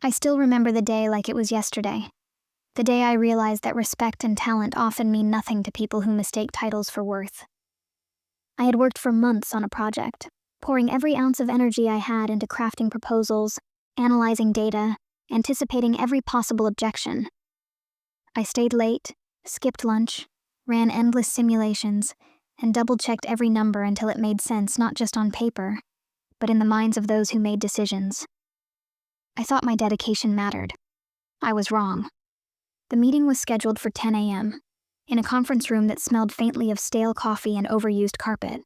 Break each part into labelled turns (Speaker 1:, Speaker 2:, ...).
Speaker 1: I still remember the day like it was yesterday. The day I realized that respect and talent often mean nothing to people who mistake titles for worth. I had worked for months on a project, pouring every ounce of energy I had into crafting proposals, analyzing data, anticipating every possible objection. I stayed late, skipped lunch, ran endless simulations, and double-checked every number until it made sense not just on paper, but in the minds of those who made decisions. I thought my dedication mattered. I was wrong. The meeting was scheduled for 10 a.m., in a conference room that smelled faintly of stale coffee and overused carpet.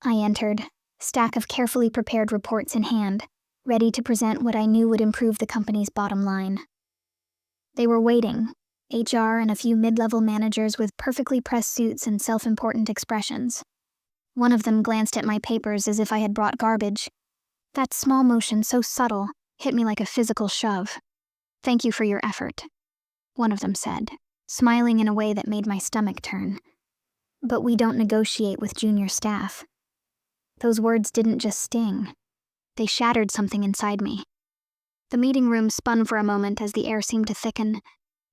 Speaker 1: I entered, stack of carefully prepared reports in hand, ready to present what I knew would improve the company's bottom line. They were waiting, HR and a few mid-level managers with perfectly pressed suits and self-important expressions. One of them glanced at my papers as if I had brought garbage. That small motion, so subtle, hit me like a physical shove. "Thank you for your effort," one of them said, smiling in a way that made my stomach turn. "But we don't negotiate with junior staff." Those words didn't just sting. They shattered something inside me. The meeting room spun for a moment as the air seemed to thicken.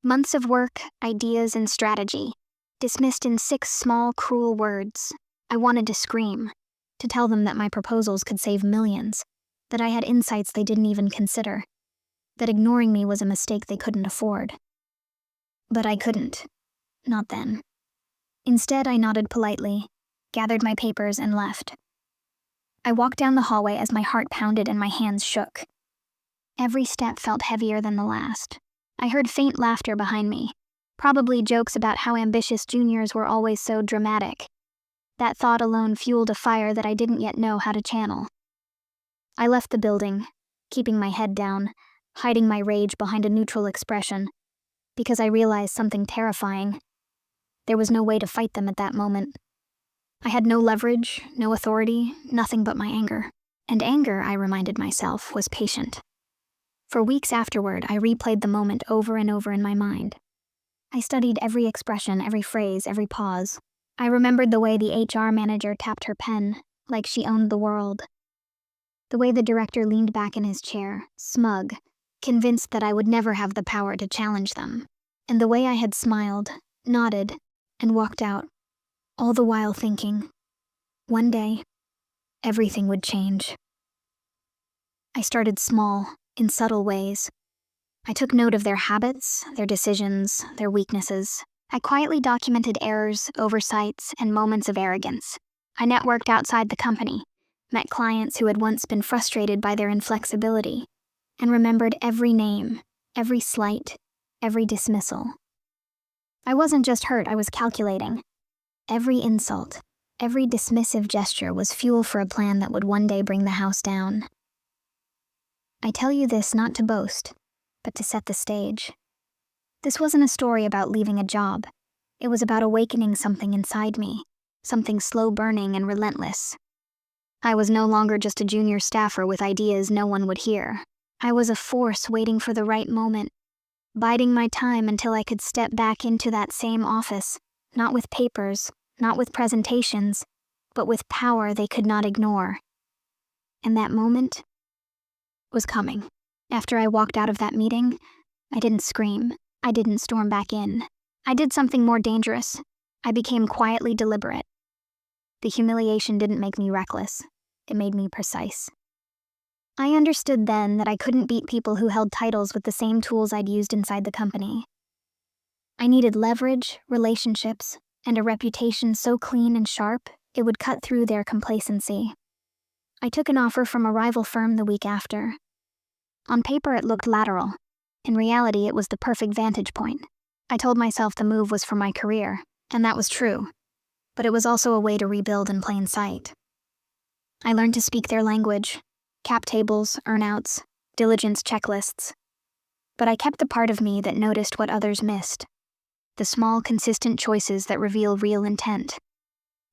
Speaker 1: Months of work, ideas, and strategy, dismissed in 6 small, cruel words. I wanted to scream, to tell them that my proposals could save millions, that I had insights they didn't even consider, that ignoring me was a mistake they couldn't afford. But I couldn't. Not then. Instead, I nodded politely, gathered my papers, and left. I walked down the hallway as my heart pounded and my hands shook. Every step felt heavier than the last. I heard faint laughter behind me, probably jokes about how ambitious juniors were always so dramatic. That thought alone fueled a fire that I didn't yet know how to channel. I left the building, keeping my head down, hiding my rage behind a neutral expression, because I realized something terrifying. There was no way to fight them at that moment. I had no leverage, no authority, nothing but my anger. And anger, I reminded myself, was patient. For weeks afterward, I replayed the moment over and over in my mind. I studied every expression, every phrase, every pause. I remembered the way the HR manager tapped her pen, like she owned the world. The way the director leaned back in his chair, smug, convinced that I would never have the power to challenge them. And the way I had smiled, nodded, and walked out, all the while thinking, one day, everything would change. I started small, in subtle ways. I took note of their habits, their decisions, their weaknesses. I quietly documented errors, oversights, and moments of arrogance. I networked outside the company, met clients who had once been frustrated by their inflexibility, and remembered every name, every slight, every dismissal. I wasn't just hurt, I was calculating. Every insult, every dismissive gesture was fuel for a plan that would one day bring the house down. I tell you this not to boast, but to set the stage. This wasn't a story about leaving a job. It was about awakening something inside me, something slow-burning and relentless. I was no longer just a junior staffer with ideas no one would hear. I was a force waiting for the right moment, biding my time until I could step back into that same office, not with papers, not with presentations, but with power they could not ignore. And that moment was coming. After I walked out of that meeting, I didn't scream. I didn't storm back in. I did something more dangerous. I became quietly deliberate. The humiliation didn't make me reckless. It made me precise. I understood then that I couldn't beat people who held titles with the same tools I'd used inside the company. I needed leverage, relationships, and a reputation so clean and sharp it would cut through their complacency. I took an offer from a rival firm the week after. On paper it looked lateral. In reality, it was the perfect vantage point. I told myself the move was for my career, and that was true. But it was also a way to rebuild in plain sight. I learned to speak their language, cap tables, earnouts, diligence checklists. But I kept the part of me that noticed what others missed. The small, consistent choices that reveal real intent.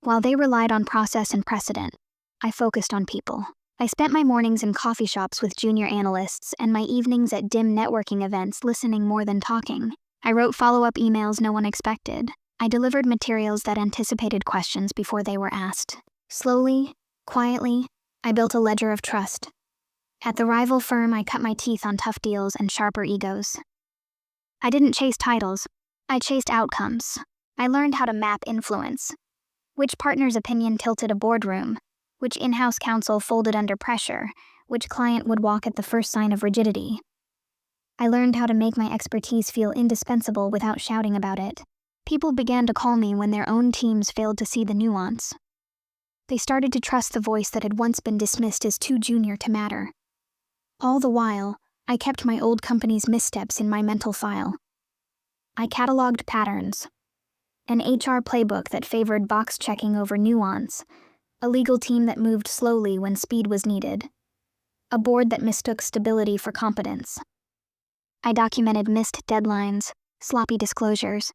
Speaker 1: While they relied on process and precedent, I focused on people. I spent my mornings in coffee shops with junior analysts and my evenings at dim networking events listening more than talking. I wrote follow-up emails no one expected. I delivered materials that anticipated questions before they were asked. Slowly, quietly, I built a ledger of trust. At the rival firm, I cut my teeth on tough deals and sharper egos. I didn't chase titles, I chased outcomes. I learned how to map influence. Which partner's opinion tilted a boardroom, which in-house counsel folded under pressure, which client would walk at the first sign of rigidity. I learned how to make my expertise feel indispensable without shouting about it. People began to call me when their own teams failed to see the nuance. They started to trust the voice that had once been dismissed as too junior to matter. All the while, I kept my old company's missteps in my mental file. I cataloged patterns. An HR playbook that favored box checking over nuance, a legal team that moved slowly when speed was needed, a board that mistook stability for competence. I documented missed deadlines, sloppy disclosures,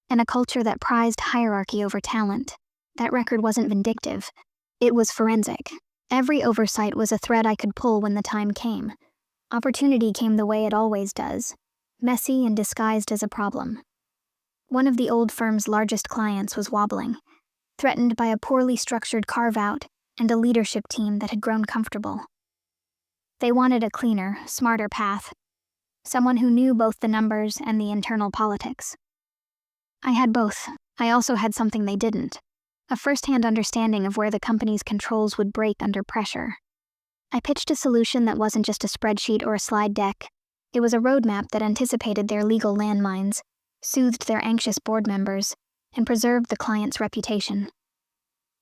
Speaker 1: and a culture that prized hierarchy over talent. That record wasn't vindictive, it was forensic. Every oversight was a thread I could pull when the time came. Opportunity came the way it always does, messy and disguised as a problem. One of the old firm's largest clients was wobbling, threatened by a poorly structured carve-out and a leadership team that had grown comfortable. They wanted a cleaner, smarter path, someone who knew both the numbers and the internal politics. I had both. I also had something they didn't, a first-hand understanding of where the company's controls would break under pressure. I pitched a solution that wasn't just a spreadsheet or a slide deck. It was a roadmap that anticipated their legal landmines, soothed their anxious board members, and preserved the client's reputation.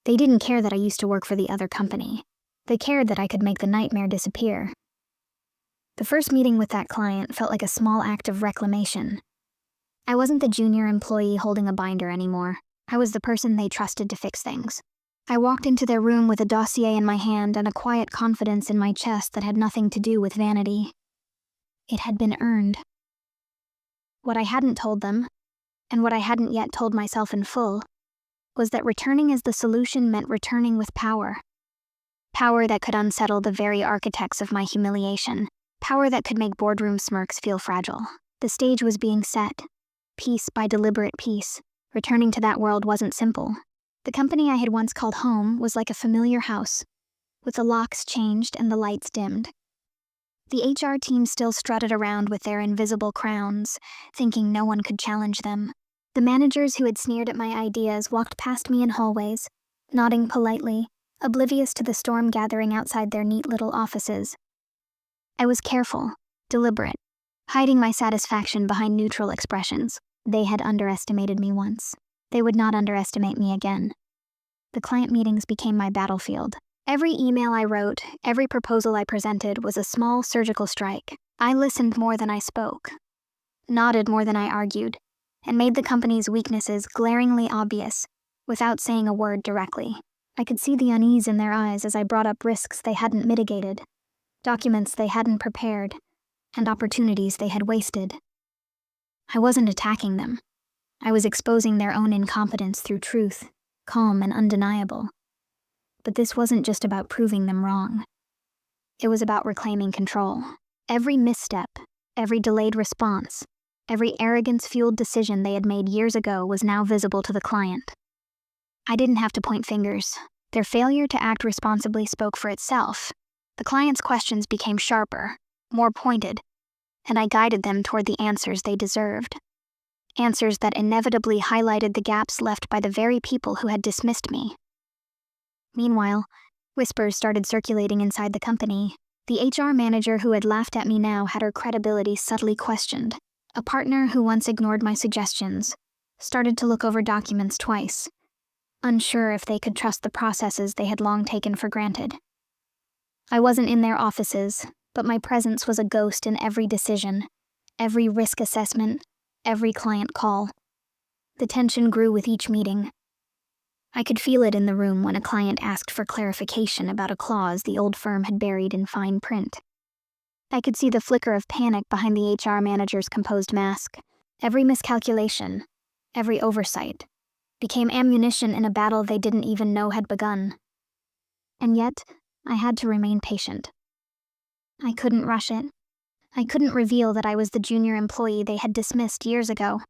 Speaker 1: They didn't care that I used to work for the other company. They cared that I could make the nightmare disappear. The first meeting with that client felt like a small act of reclamation. I wasn't the junior employee holding a binder anymore. I was the person they trusted to fix things. I walked into their room with a dossier in my hand and a quiet confidence in my chest that had nothing to do with vanity. It had been earned. What I hadn't told them, and what I hadn't yet told myself in full, was that returning as the solution meant returning with power. Power that could unsettle the very architects of my humiliation. Power that could make boardroom smirks feel fragile. The stage was being set, piece by deliberate piece. Returning to that world wasn't simple. The company I had once called home was like a familiar house, with the locks changed and the lights dimmed. The HR team still strutted around with their invisible crowns, thinking no one could challenge them. The managers who had sneered at my ideas walked past me in hallways, nodding politely, oblivious to the storm gathering outside their neat little offices. I was careful, deliberate, hiding my satisfaction behind neutral expressions. They had underestimated me once. They would not underestimate me again. The client meetings became my battlefield. Every email I wrote, every proposal I presented was a small surgical strike. I listened more than I spoke, nodded more than I argued, and made the company's weaknesses glaringly obvious without saying a word directly. I could see the unease in their eyes as I brought up risks they hadn't mitigated, documents they hadn't prepared, and opportunities they had wasted. I wasn't attacking them. I was exposing their own incompetence through truth, calm and undeniable. But this wasn't just about proving them wrong. It was about reclaiming control. Every misstep, every delayed response, every arrogance-fueled decision they had made years ago was now visible to the client. I didn't have to point fingers. Their failure to act responsibly spoke for itself. The client's questions became sharper, more pointed, and I guided them toward the answers they deserved. Answers that inevitably highlighted the gaps left by the very people who had dismissed me. Meanwhile, whispers started circulating inside the company. The HR manager who had laughed at me now had her credibility subtly questioned. A partner who once ignored my suggestions started to look over documents twice, unsure if they could trust the processes they had long taken for granted. I wasn't in their offices, but my presence was a ghost in every decision, every risk assessment, every client call. The tension grew with each meeting. I could feel it in the room when a client asked for clarification about a clause the old firm had buried in fine print. I could see the flicker of panic behind the HR manager's composed mask. Every miscalculation, every oversight, became ammunition in a battle they didn't even know had begun. And yet, I had to remain patient. I couldn't rush it. I couldn't reveal that I was the junior employee they had dismissed years ago.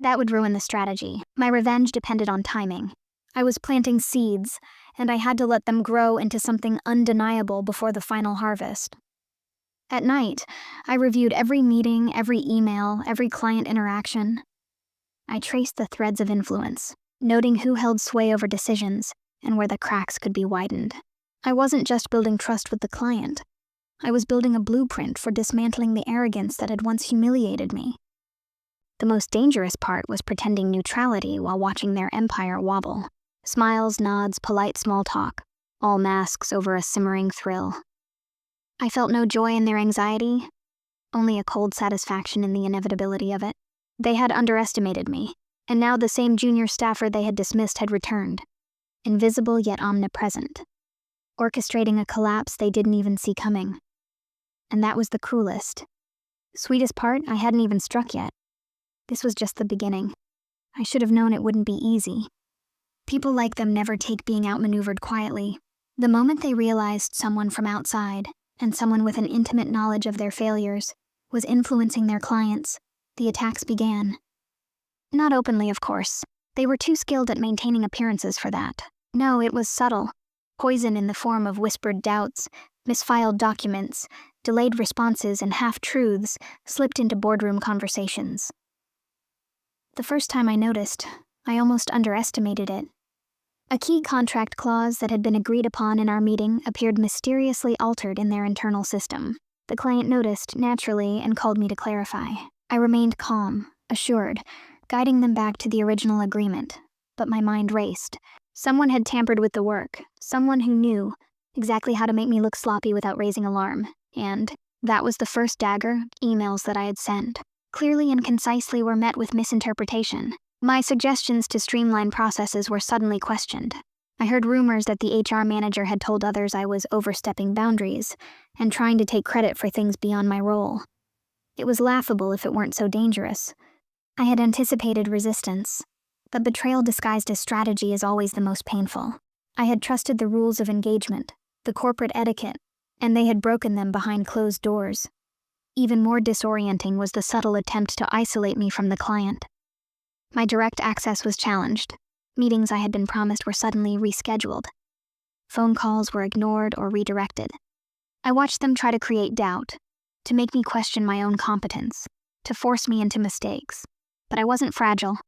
Speaker 1: That would ruin the strategy. My revenge depended on timing. I was planting seeds, and I had to let them grow into something undeniable before the final harvest. At night, I reviewed every meeting, every email, every client interaction. I traced the threads of influence, noting who held sway over decisions and where the cracks could be widened. I wasn't just building trust with the client. I was building a blueprint for dismantling the arrogance that had once humiliated me. The most dangerous part was pretending neutrality while watching their empire wobble. Smiles, nods, polite small talk, all masks over a simmering thrill. I felt no joy in their anxiety, only a cold satisfaction in the inevitability of it. They had underestimated me, and now the same junior staffer they had dismissed had returned, invisible yet omnipresent, orchestrating a collapse they didn't even see coming. And that was the cruelest. Sweetest part I hadn't even struck yet. This was just the beginning. I should have known it wouldn't be easy. People like them never take being outmaneuvered quietly. The moment they realized someone from outside, and someone with an intimate knowledge of their failures, was influencing their clients, the attacks began. Not openly, of course. They were too skilled at maintaining appearances for that. No, it was subtle. Poison in the form of whispered doubts, misfiled documents, delayed responses, and half-truths slipped into boardroom conversations. The first time I noticed, I almost underestimated it. A key contract clause that had been agreed upon in our meeting appeared mysteriously altered in their internal system. The client noticed, naturally, and called me to clarify. I remained calm, assured, guiding them back to the original agreement, but my mind raced. Someone had tampered with the work, someone who knew exactly how to make me look sloppy without raising alarm, and that was the first dagger. Emails that I had sent, clearly and concisely, were met with misinterpretation. My suggestions to streamline processes were suddenly questioned. I heard rumors that the HR manager had told others I was overstepping boundaries and trying to take credit for things beyond my role. It was laughable if it weren't so dangerous. I had anticipated resistance, but betrayal disguised as strategy is always the most painful. I had trusted the rules of engagement, the corporate etiquette, and they had broken them behind closed doors. Even more disorienting was the subtle attempt to isolate me from the client. My direct access was challenged. Meetings I had been promised were suddenly rescheduled. Phone calls were ignored or redirected. I watched them try to create doubt, to make me question my own competence, to force me into mistakes. But I wasn't fragile.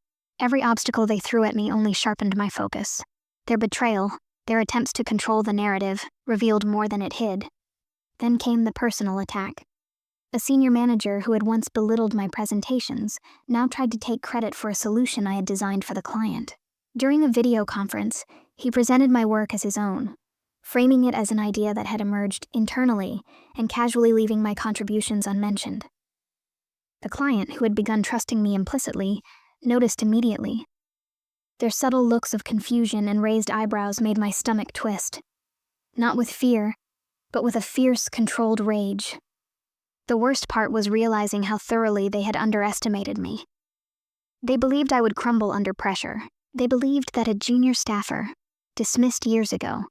Speaker 1: Every obstacle they threw at me only sharpened my focus. Their betrayal, their attempts to control the narrative, revealed more than it hid. Then came the personal attack. A senior manager who had once belittled my presentations now tried to take credit for a solution I had designed for the client. During a video conference, he presented my work as his own, framing it as an idea that had emerged internally and casually leaving my contributions unmentioned. The client, who had begun trusting me implicitly, noticed immediately. Their subtle looks of confusion and raised eyebrows made my stomach twist. Not with fear, but with a fierce, controlled rage. The worst part was realizing how thoroughly they had underestimated me. They believed I would crumble under pressure. They believed that a junior staffer, dismissed years ago,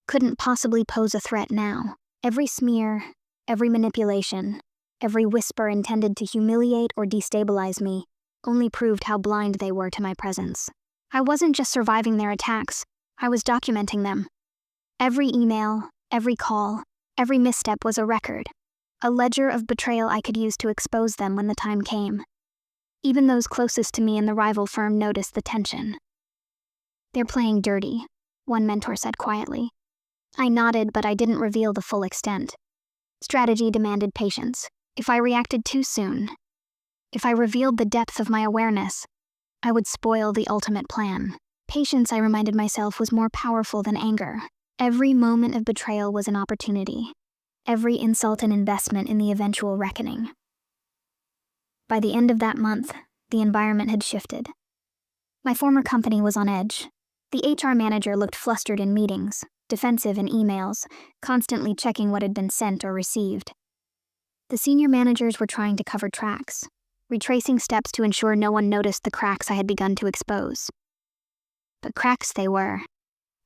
Speaker 1: couldn't possibly pose a threat now. Every smear, every manipulation, every whisper intended to humiliate or destabilize me only proved how blind they were to my presence. I wasn't just surviving their attacks, I was documenting them. Every email, every call, every misstep was a record. A ledger of betrayal I could use to expose them when the time came. Even those closest to me in the rival firm noticed the tension. "They're playing dirty," one mentor said quietly. I nodded, but I didn't reveal the full extent. Strategy demanded patience. If I reacted too soon, if I revealed the depth of my awareness, I would spoil the ultimate plan. Patience, I reminded myself, was more powerful than anger. Every moment of betrayal was an opportunity. Every insult an investment in the eventual reckoning. By the end of that month, the environment had shifted. My former company was on edge. The HR manager looked flustered in meetings, defensive in emails, constantly checking what had been sent or received. The senior managers were trying to cover tracks, retracing steps to ensure no one noticed the cracks I had begun to expose. But cracks they were.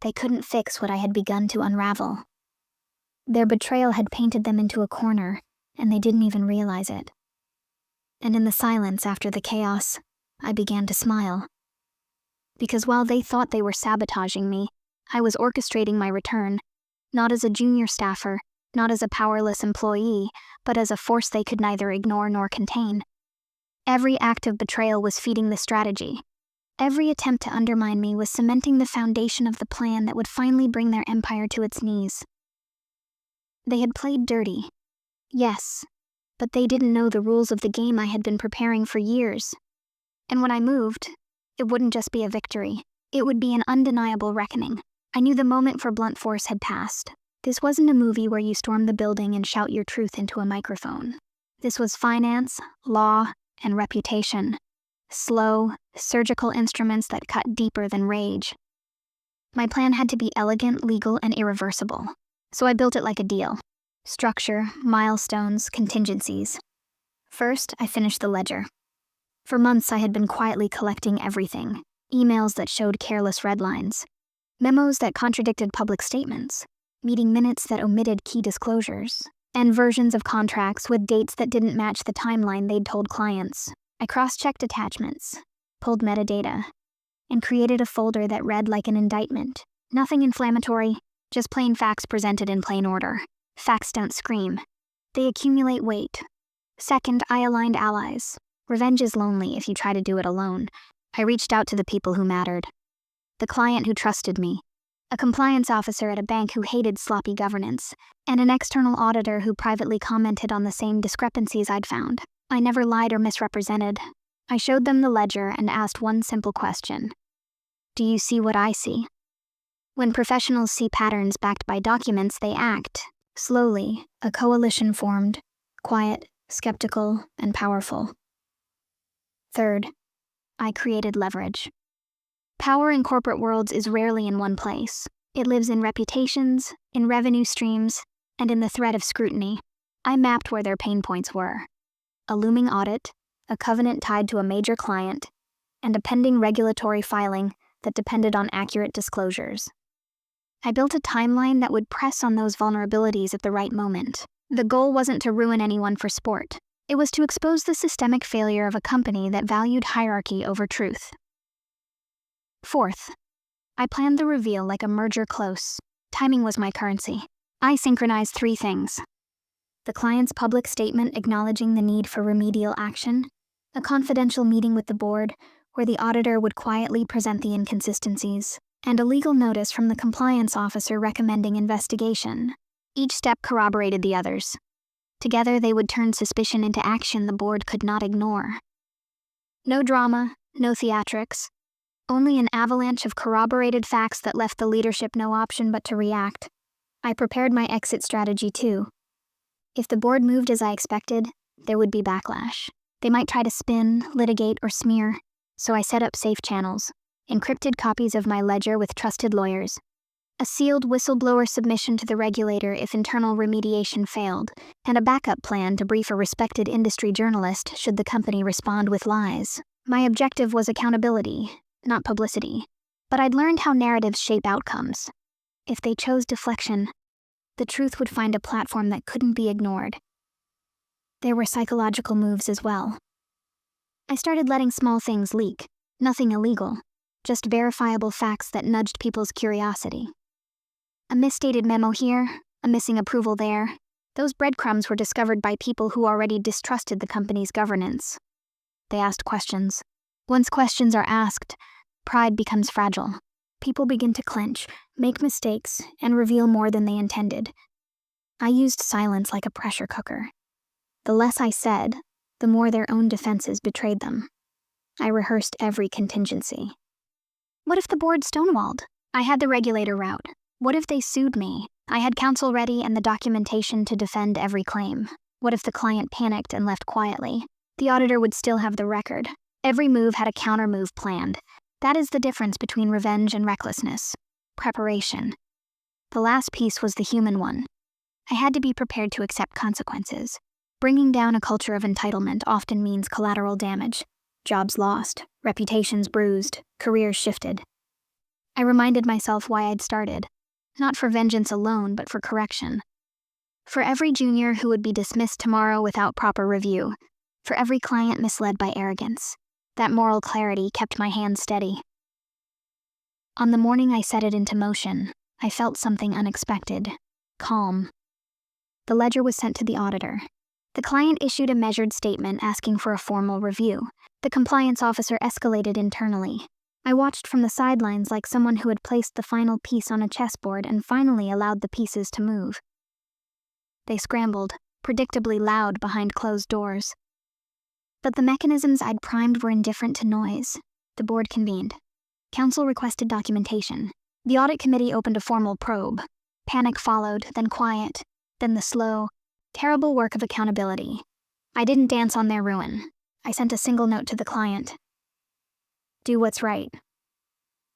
Speaker 1: They couldn't fix what I had begun to unravel. Their betrayal had painted them into a corner, and they didn't even realize it. And in the silence after the chaos, I began to smile. Because while they thought they were sabotaging me, I was orchestrating my return, not as a junior staffer, not as a powerless employee, but as a force they could neither ignore nor contain. Every act of betrayal was feeding the strategy. Every attempt to undermine me was cementing the foundation of the plan that would finally bring their empire to its knees. They had played dirty. Yes, but they didn't know the rules of the game I had been preparing for years. And when I moved, it wouldn't just be a victory. It would be an undeniable reckoning. I knew the moment for blunt force had passed. This wasn't a movie where you storm the building and shout your truth into a microphone. This was finance, law, and reputation. Slow, surgical instruments that cut deeper than rage. My plan had to be elegant, legal, and irreversible. So I built it like a deal. Structure, milestones, contingencies. First, I finished the ledger. For months, I had been quietly collecting everything. Emails that showed careless red lines. Memos that contradicted public statements. Meeting minutes that omitted key disclosures. And versions of contracts with dates that didn't match the timeline they'd told clients. I cross-checked attachments, pulled metadata, and created a folder that read like an indictment. Nothing inflammatory, just plain facts presented in plain order. Facts don't scream. They accumulate weight. Second, I aligned allies. Revenge is lonely if you try to do it alone. I reached out to the people who mattered. The client who trusted me. A compliance officer at a bank who hated sloppy governance. And an external auditor who privately commented on the same discrepancies I'd found. I never lied or misrepresented. I showed them the ledger and asked one simple question. Do you see what I see? When professionals see patterns backed by documents, they act. Slowly, a coalition formed, quiet, skeptical, and powerful. Third, I created leverage. Power in corporate worlds is rarely in one place. It lives in reputations, in revenue streams, and in the threat of scrutiny. I mapped where their pain points were. A looming audit, a covenant tied to a major client, and a pending regulatory filing that depended on accurate disclosures. I built a timeline that would press on those vulnerabilities at the right moment. The goal wasn't to ruin anyone for sport. It was to expose the systemic failure of a company that valued hierarchy over truth. Fourth, I planned the reveal like a merger close. Timing was my currency. I synchronized three things. The client's public statement acknowledging the need for remedial action, a confidential meeting with the board where the auditor would quietly present the inconsistencies, and a legal notice from the compliance officer recommending investigation. Each step corroborated the others. Together, they would turn suspicion into action the board could not ignore. No drama, no theatrics, only an avalanche of corroborated facts that left the leadership no option but to react. I prepared my exit strategy too. If the board moved as I expected, there would be backlash. They might try to spin, litigate, or smear, so I set up safe channels, encrypted copies of my ledger with trusted lawyers, a sealed whistleblower submission to the regulator if internal remediation failed, and a backup plan to brief a respected industry journalist should the company respond with lies. My objective was accountability, not publicity, but I'd learned how narratives shape outcomes. If they chose deflection, the truth would find a platform that couldn't be ignored. There were psychological moves as well. I started letting small things leak, nothing illegal, just verifiable facts that nudged people's curiosity. A misstated memo here, a missing approval there. Those breadcrumbs were discovered by people who already distrusted the company's governance. They asked questions. Once questions are asked, pride becomes fragile. People begin to clench, make mistakes, and reveal more than they intended. I used silence like a pressure cooker. The less I said, the more their own defenses betrayed them. I rehearsed every contingency. What if the board stonewalled? I had the regulator route. What if they sued me? I had counsel ready and the documentation to defend every claim. What if the client panicked and left quietly? The auditor would still have the record. Every move had a counter-move planned. That is the difference between revenge and recklessness. Preparation. The last piece was the human one. I had to be prepared to accept consequences. Bringing down a culture of entitlement often means collateral damage. Jobs lost, reputations bruised, careers shifted. I reminded myself why I'd started. Not for vengeance alone, but for correction. For every junior who would be dismissed tomorrow without proper review. For every client misled by arrogance. That moral clarity kept my hands steady. On the morning I set it into motion, I felt something unexpected. Calm. The ledger was sent to the auditor. The client issued a measured statement asking for a formal review. The compliance officer escalated internally. I watched from the sidelines like someone who had placed the final piece on a chessboard and finally allowed the pieces to move. They scrambled, predictably loud behind closed doors. But the mechanisms I'd primed were indifferent to noise. The board convened. Counsel requested documentation. The audit committee opened a formal probe. Panic followed, then quiet, then the slow, terrible work of accountability. I didn't dance on their ruin. I sent a single note to the client. Do what's right.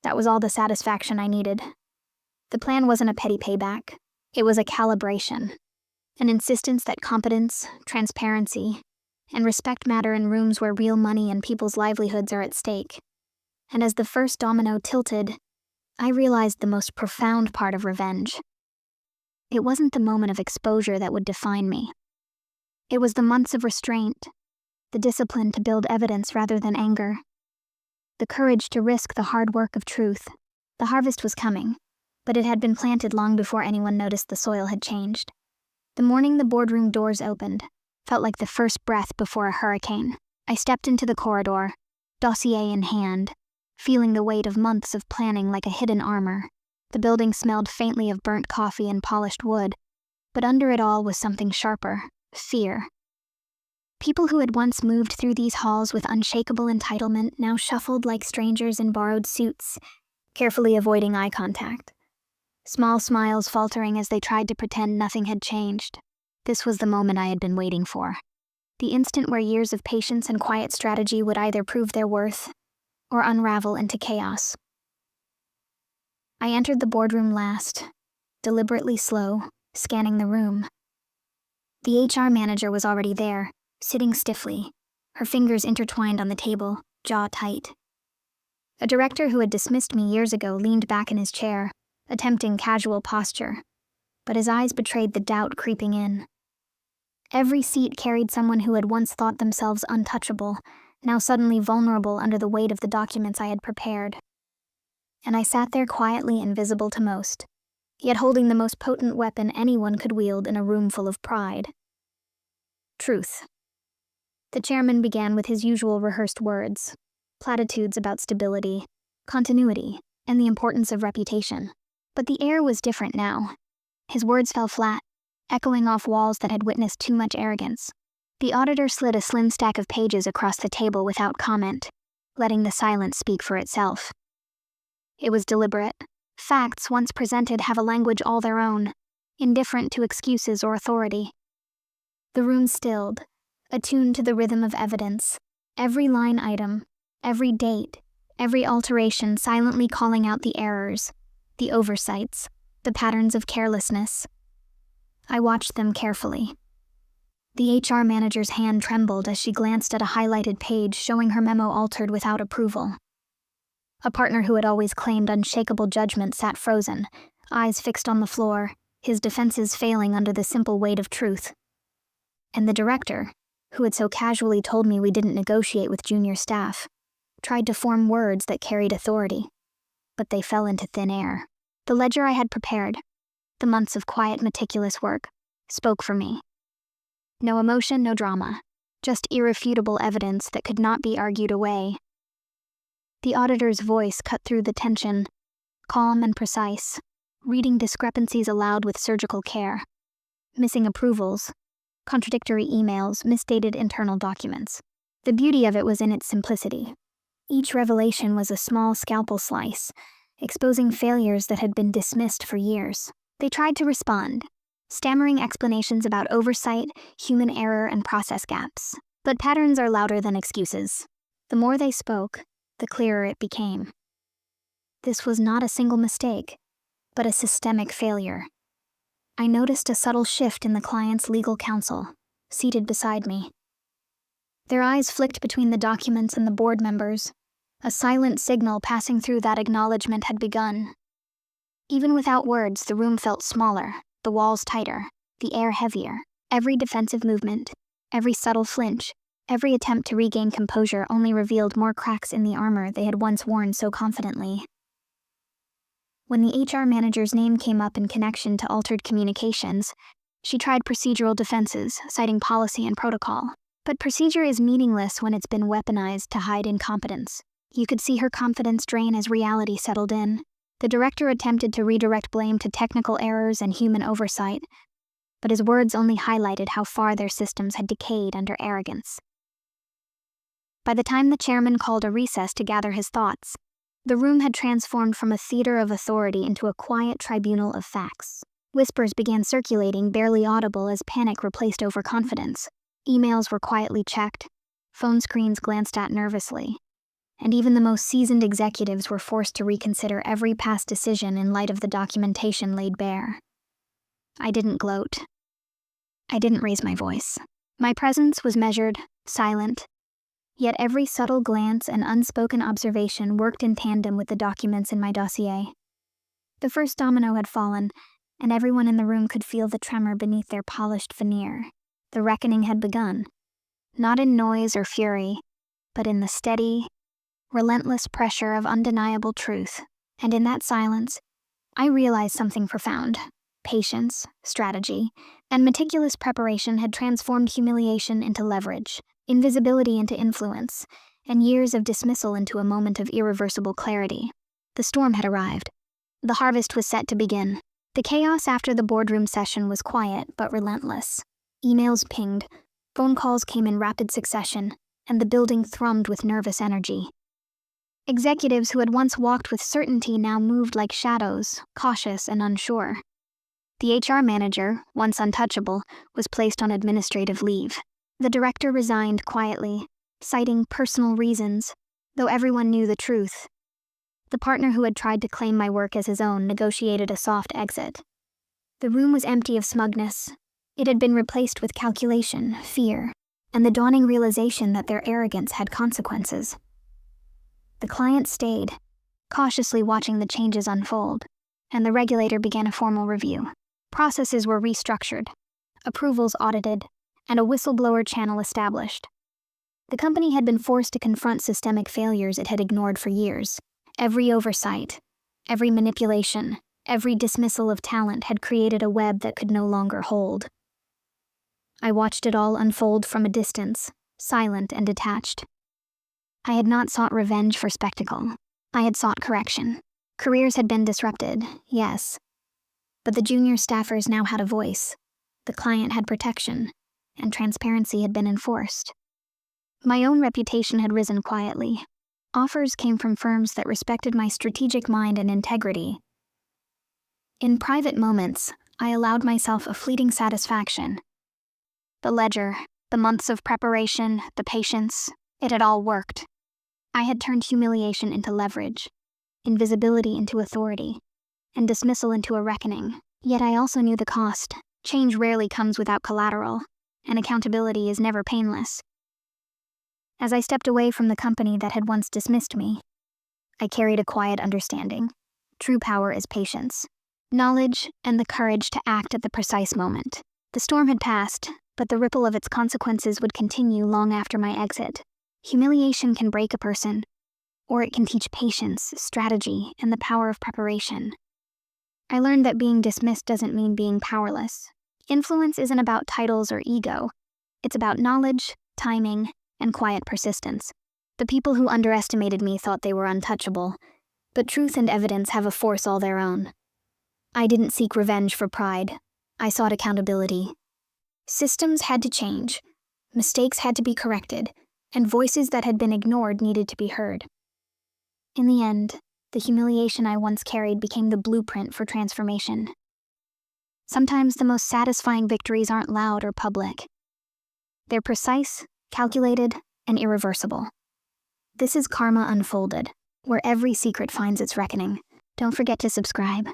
Speaker 1: That was all the satisfaction I needed. The plan wasn't a petty payback. It was a calibration. An insistence that competence, transparency, and respect matter in rooms where real money and people's livelihoods are at stake. And as the first domino tilted, I realized the most profound part of revenge. It wasn't the moment of exposure that would define me. It was the months of restraint, the discipline to build evidence rather than anger, the courage to risk the hard work of truth. The harvest was coming, but it had been planted long before anyone noticed the soil had changed. The morning the boardroom doors opened felt like the first breath before a hurricane. I stepped into the corridor, dossier in hand, feeling the weight of months of planning like a hidden armor. The building smelled faintly of burnt coffee and polished wood, but under it all was something sharper: fear. People who had once moved through these halls with unshakable entitlement now shuffled like strangers in borrowed suits, carefully avoiding eye contact. Small smiles faltering as they tried to pretend nothing had changed. This was the moment I had been waiting for. The instant where years of patience and quiet strategy would either prove their worth or unravel into chaos. I entered the boardroom last, deliberately slow, scanning the room. The HR manager was already there, sitting stiffly, her fingers intertwined on the table, jaw tight. A director who had dismissed me years ago leaned back in his chair, attempting casual posture, but his eyes betrayed the doubt creeping in. Every seat carried someone who had once thought themselves untouchable, now suddenly vulnerable under the weight of the documents I had prepared. And I sat there quietly invisible to most, yet holding the most potent weapon anyone could wield in a room full of pride. Truth. The chairman began with his usual rehearsed words, platitudes about stability, continuity, and the importance of reputation. But the air was different now. His words fell flat, echoing off walls that had witnessed too much arrogance. The auditor slid a slim stack of pages across the table without comment, letting the silence speak for itself. It was deliberate. Facts, once presented, have a language all their own, indifferent to excuses or authority. The room stilled, attuned to the rhythm of evidence, every line item, every date, every alteration silently calling out the errors, the oversights, the patterns of carelessness. I watched them carefully. The HR manager's hand trembled as she glanced at a highlighted page showing her memo altered without approval. A partner who had always claimed unshakable judgment sat frozen, eyes fixed on the floor, his defenses failing under the simple weight of truth. And the director, who had so casually told me we didn't negotiate with junior staff, tried to form words that carried authority, but they fell into thin air. The ledger I had prepared, the months of quiet, meticulous work, spoke for me. No emotion, no drama, just irrefutable evidence that could not be argued away. The auditor's voice cut through the tension, calm and precise, reading discrepancies aloud with surgical care. Missing approvals, contradictory emails, misdated internal documents. The beauty of it was in its simplicity. Each revelation was a small scalpel slice, exposing failures that had been dismissed for years. They tried to respond, stammering explanations about oversight, human error, and process gaps. But patterns are louder than excuses. The more they spoke, the clearer it became. This was not a single mistake, but a systemic failure. I noticed a subtle shift in the client's legal counsel, seated beside me. Their eyes flicked between the documents and the board members. A silent signal passing through that acknowledgement had begun. Even without words, the room felt smaller, the walls tighter, the air heavier. Every defensive movement, every subtle flinch, every attempt to regain composure only revealed more cracks in the armor they had once worn so confidently. When the HR manager's name came up in connection to altered communications, she tried procedural defenses, citing policy and protocol. But procedure is meaningless when it's been weaponized to hide incompetence. You could see her confidence drain as reality settled in. The director attempted to redirect blame to technical errors and human oversight, but his words only highlighted how far their systems had decayed under arrogance. By the time the chairman called a recess to gather his thoughts, the room had transformed from a theater of authority into a quiet tribunal of facts. Whispers began circulating, barely audible, as panic replaced overconfidence. Emails were quietly checked, phone screens glanced at nervously, and even the most seasoned executives were forced to reconsider every past decision in light of the documentation laid bare. I didn't gloat. I didn't raise my voice. My presence was measured, silent, yet every subtle glance and unspoken observation worked in tandem with the documents in my dossier. The first domino had fallen, and everyone in the room could feel the tremor beneath their polished veneer. The reckoning had begun, not in noise or fury, but in the steady, relentless pressure of undeniable truth. And in that silence, I realized something profound. Patience, strategy, and meticulous preparation had transformed humiliation into leverage, invisibility into influence, and years of dismissal into a moment of irreversible clarity. The storm had arrived. The harvest was set to begin. The chaos after the boardroom session was quiet but relentless. Emails pinged, phone calls came in rapid succession, and the building thrummed with nervous energy. Executives who had once walked with certainty now moved like shadows, cautious and unsure. The HR manager, once untouchable, was placed on administrative leave. The director resigned quietly, citing personal reasons, though everyone knew the truth. The partner who had tried to claim my work as his own negotiated a soft exit. The room was empty of smugness. It had been replaced with calculation, fear, and the dawning realization that their arrogance had consequences. The client stayed, cautiously watching the changes unfold, and the regulator began a formal review. Processes were restructured, approvals audited, and a whistleblower channel established. The company had been forced to confront systemic failures it had ignored for years. Every oversight, every manipulation, every dismissal of talent had created a web that could no longer hold. I watched it all unfold from a distance, silent and detached. I had not sought revenge for spectacle. I had sought correction. Careers had been disrupted, yes, but the junior staffers now had a voice. The client had protection, and transparency had been enforced. My own reputation had risen quietly. Offers came from firms that respected my strategic mind and integrity. In private moments, I allowed myself a fleeting satisfaction. The ledger, the months of preparation, the patience, it had all worked. I had turned humiliation into leverage, invisibility into authority, and dismissal into a reckoning. Yet I also knew the cost. Change rarely comes without collateral, and accountability is never painless. As I stepped away from the company that had once dismissed me, I carried a quiet understanding. True power is patience, knowledge, and the courage to act at the precise moment. The storm had passed, but the ripple of its consequences would continue long after my exit. Humiliation can break a person, or it can teach patience, strategy, and the power of preparation. I learned that being dismissed doesn't mean being powerless. Influence isn't about titles or ego. It's about knowledge, timing, and quiet persistence. The people who underestimated me thought they were untouchable, but truth and evidence have a force all their own. I didn't seek revenge for pride. I sought accountability. Systems had to change, mistakes had to be corrected, and voices that had been ignored needed to be heard. In the end, the humiliation I once carried became the blueprint for transformation. Sometimes the most satisfying victories aren't loud or public. They're precise, calculated, and irreversible. This is Karma Unfolded, where every secret finds its reckoning. Don't forget to subscribe.